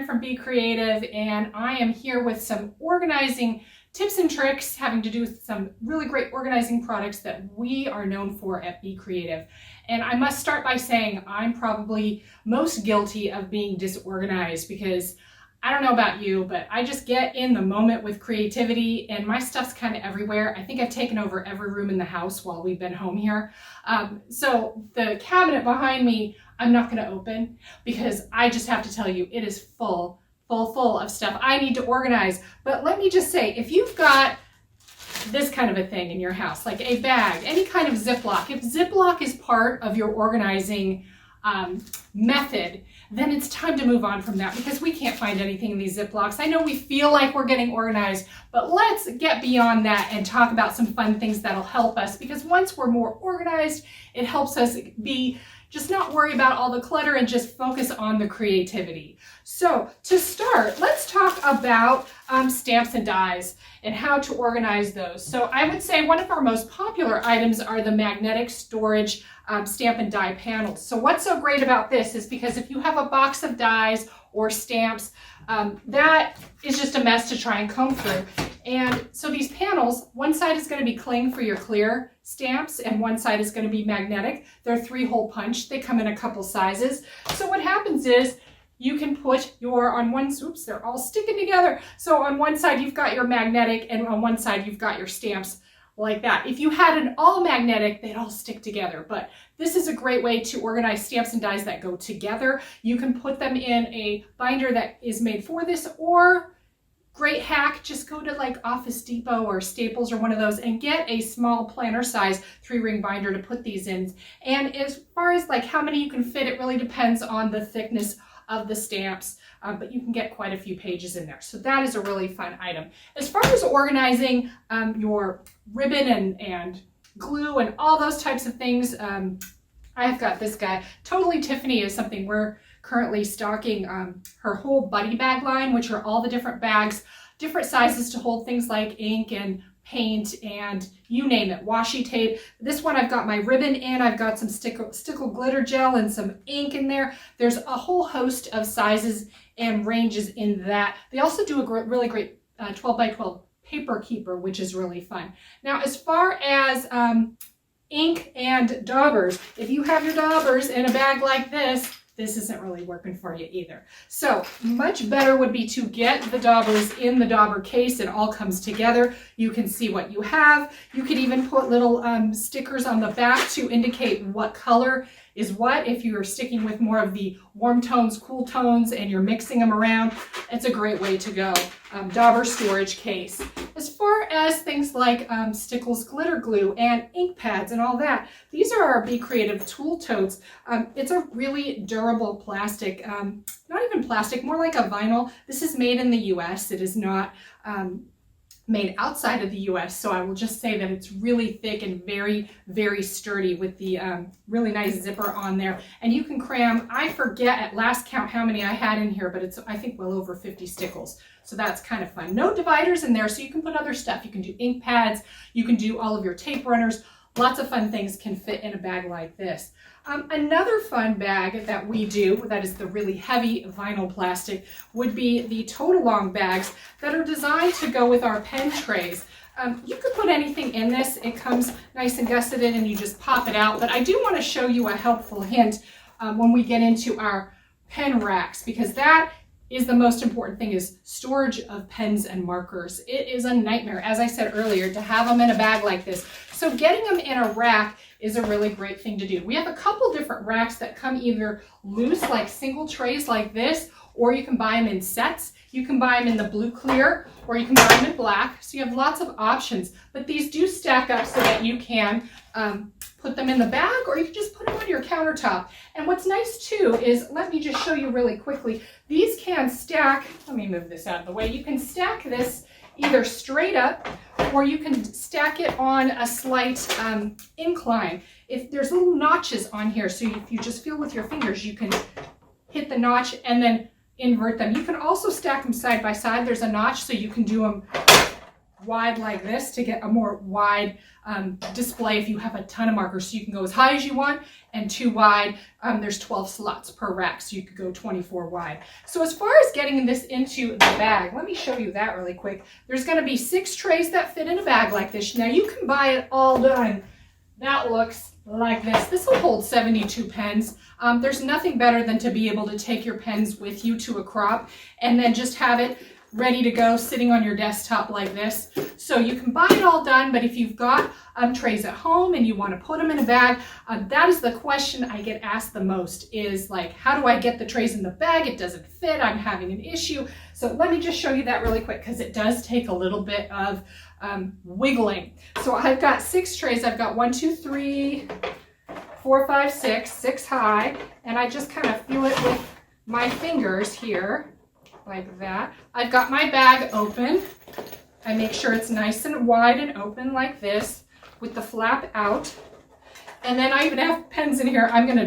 Karen from Be Creative, and I am here with some organizing tips and tricks having to do with some really great organizing products that we are known for at Be Creative. And I must start by saying I'm probably most guilty of being disorganized because I don't know about you, but I just get in the moment with creativity and my stuff's kind of everywhere. I think I've taken over every room in the house while we've been home here. So the cabinet behind me, I'm not going to open because I just have to tell you, it is full of stuff I need to organize. But let me just say, if you've got this kind of a thing in your house, like a bag, any kind of Ziploc, if Ziploc is part of your organizing method, then it's time to move on from that because we can't find anything in these Ziplocs. I know we feel like we're getting organized, but let's get beyond that and talk about some fun things that'll help us, because once we're more organized, it helps us just not worry about all the clutter and just focus on the creativity. So to start, let's talk about stamps and dies and how to organize those. So I would say one of our most popular items are the magnetic storage stamp and die panels. So what's so great about this is because if you have a box of dies or stamps, that is just a mess to try and comb through. And so these panels, one side is going to be cling for your clear stamps and one side is going to be magnetic. They're 3-hole punch. They come in a couple sizes. So what happens is you can put oops, they're all sticking together. So on one side you've got your magnetic and on one side you've got your stamps like that. If you had an all magnetic, they'd all stick together, but this is a great way to organize stamps and dies that go together. You can put them in a binder that is made for this, or great hack, just go to like Office Depot or Staples or one of those and get a small planner size 3-ring binder to put these in. And as far as like how many you can fit, it really depends on the thickness of the stamps, but you can get quite a few pages in there. So that is a really fun item. As far as organizing your ribbon and glue and all those types of things, I've got this guy. Totally Tiffany is something we're currently stocking her whole buddy bag line, which are all the different bags, different sizes to hold things like ink and paint and you name it, washi tape. This one I've got my ribbon in, I've got some stickle glitter gel and some ink in there. There's a whole host of sizes and ranges in that. They also do a really great 12 by 12 paper keeper, which is really fun. Now, as far as ink and daubers, if you have your daubers in a bag like this isn't really working for you either. So much better would be to get the daubers in the dauber case. It all comes together. You can see what you have. You could even put little stickers on the back to indicate what color is what. If you are sticking with more of the warm tones, cool tones, and you're mixing them around, it's a great way to go. Dauber storage case. As far as things like Stickles glitter glue and ink pads and all that, these are our Be Creative tool totes. It's a really durable plastic, not even plastic, more like a vinyl. This is made in the US. It is not made outside of the US, so I will just say that it's really thick and very, very sturdy with the really nice zipper on there. And you can cram, I forget at last count how many I had in here, but it's I think well over 50 stickles. So that's kind of fun. No dividers in there, so you can put other stuff. You can do ink pads, you can do all of your tape runners. Lots of fun things can fit in a bag like this. Another fun bag that we do, that is the really heavy vinyl plastic, would be the tote-along bags that are designed to go with our pen trays. You could put anything in this. It comes nice and gusseted and you just pop it out. But I do want to show you a helpful hint when we get into our pen racks, because that is the most important thing, is storage of pens and markers. It is a nightmare, as I said earlier, to have them in a bag like this. So getting them in a rack is a really great thing to do. We have a couple different racks that come either loose, like single trays like this, or you can buy them in sets. You can buy them in the blue clear, or you can buy them in black. So you have lots of options, but these do stack up so that you can put them in the bag, or you can just put them on your countertop. And what's nice too is, let me just show you really quickly, these can stack, let me move this out of the way, you can stack this either straight up or you can stack it on a slight incline. If there's little notches on here, so if you just feel with your fingers, you can hit the notch and then invert them. You can also stack them side by side. There's a notch so you can do them wide like this to get a more wide display if you have a ton of markers. So you can go as high as you want, and too wide, there's 12 slots per rack, so you could go 24 wide. So as far as getting this into the bag, let me show you that really quick. There's going to be 6 trays that fit in a bag like this. Now you can buy it all done. That looks like this. This will hold 72 pens. There's nothing better than to be able to take your pens with you to a crop and then just have it ready to go sitting on your desktop like this. So you can buy it all done, but if you've got trays at home and you want to put them in a bag, that is the question I get asked the most, is like, how do I get the trays in the bag? It doesn't fit, I'm having an issue. So let me just show you that really quick, because it does take a little bit of wiggling. So I've got 6 trays. I've got 1, 2, 3, 4, 5, 6 high, and I just kind of feel it with my fingers here, like that. I've got my bag open. I make sure it's nice and wide and open like this with the flap out. And then I even have pens in here. I'm going to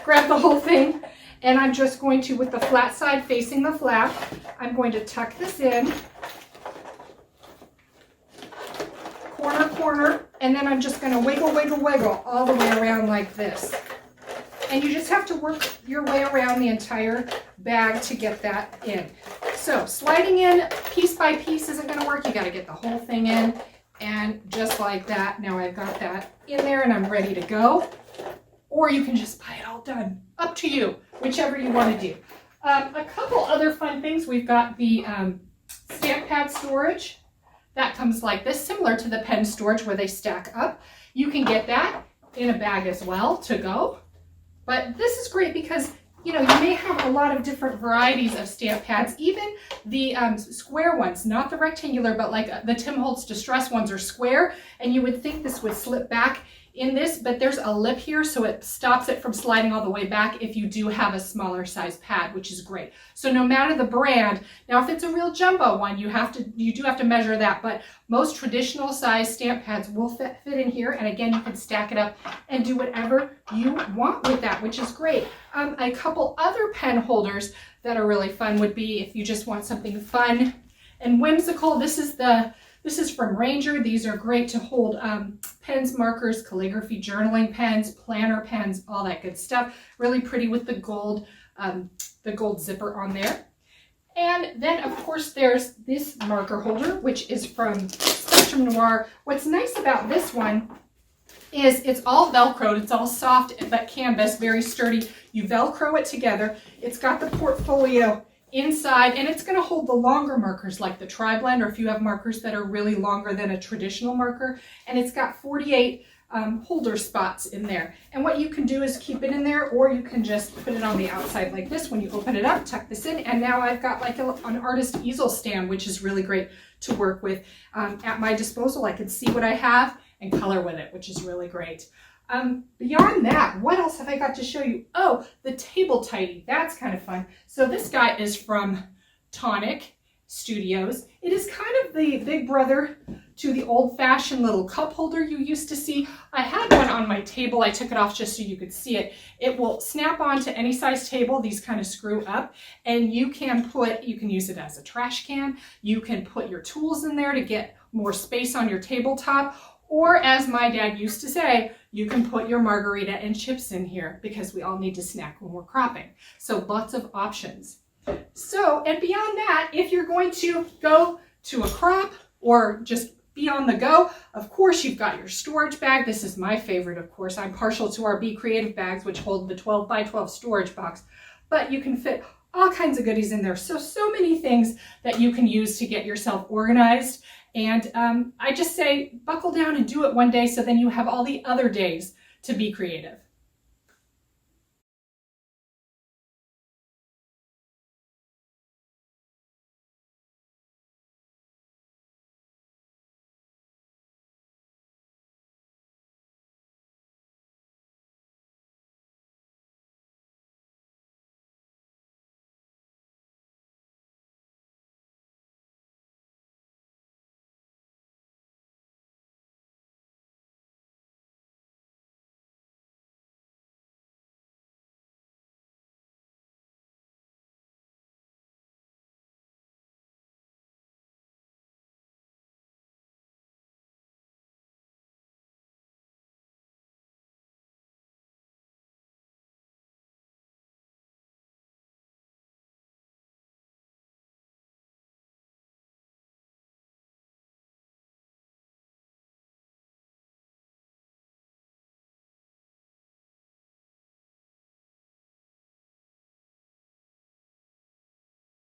grab the whole thing, and I'm just going to, with the flat side facing the flap, I'm going to tuck this in, corner, and then I'm just going to wiggle all the way around like this. And you just have to work your way around the entire bag to get that in. So sliding in piece by piece isn't going to work. You got to get the whole thing in, and just like that. Now I've got that in there and I'm ready to go. Or you can just buy it all done. Up to you, whichever you want to do. A couple other fun things. We've got the stamp pad storage. That comes like this, similar to the pen storage where they stack up. You can get that in a bag as well to go. But this is great because, you know, you may have a lot of different varieties of stamp pads, even the square ones, not the rectangular, but like the Tim Holtz Distress ones are square, and you would think this would slip back in this, but there's a lip here, so it stops it from sliding all the way back if you do have a smaller size pad, which is great. So no matter the brand, now if it's a real jumbo one, you do have to measure that, but most traditional size stamp pads will fit in here, and again, you can stack it up and do whatever you want with that, which is great. A couple other pen holders that are really fun would be if you just want something fun and whimsical. This is from Ranger. These are great to hold pens, markers, calligraphy, journaling pens, planner pens, all that good stuff. Really pretty with the gold zipper on there. And then, of course, there's this marker holder, which is from Spectrum Noir. What's nice about this one is it's all Velcroed. It's all soft but canvas, very sturdy. You Velcro it together. It's got the portfolio inside, and it's going to hold the longer markers like the Tri-Blend, or if you have markers that are really longer than a traditional marker. And it's got 48 holder spots in there. And what you can do is keep it in there, or you can just put it on the outside like this. When you open it up, tuck this in, and now I've got like an artist easel stand, which is really great to work with at my disposal. I can see what I have and color with it, which is really great. Beyond that, what else have I got to show you? Oh, the table tidy. That's kind of fun. So this guy is from Tonic Studios. It is kind of the big brother to the old-fashioned little cup holder you used to see. I had one on my table. I took it off just so you could see it. It will snap onto any size table. These kind of screw up, and you can use it as a trash can. You can put your tools in there to get more space on your tabletop. Or, as my dad used to say, you can put your margarita and chips in here, because we all need to snack when we're cropping. So lots of options. So, and beyond that, if you're going to go to a crop or just be on the go, of course you've got your storage bag. This is my favorite, of course. I'm partial to our Be Creative bags, which hold the 12 by 12 storage box. But you can fit all kinds of goodies in there. So many things that you can use to get yourself organized. And I just say buckle down and do it one day, so then you have all the other days to be creative.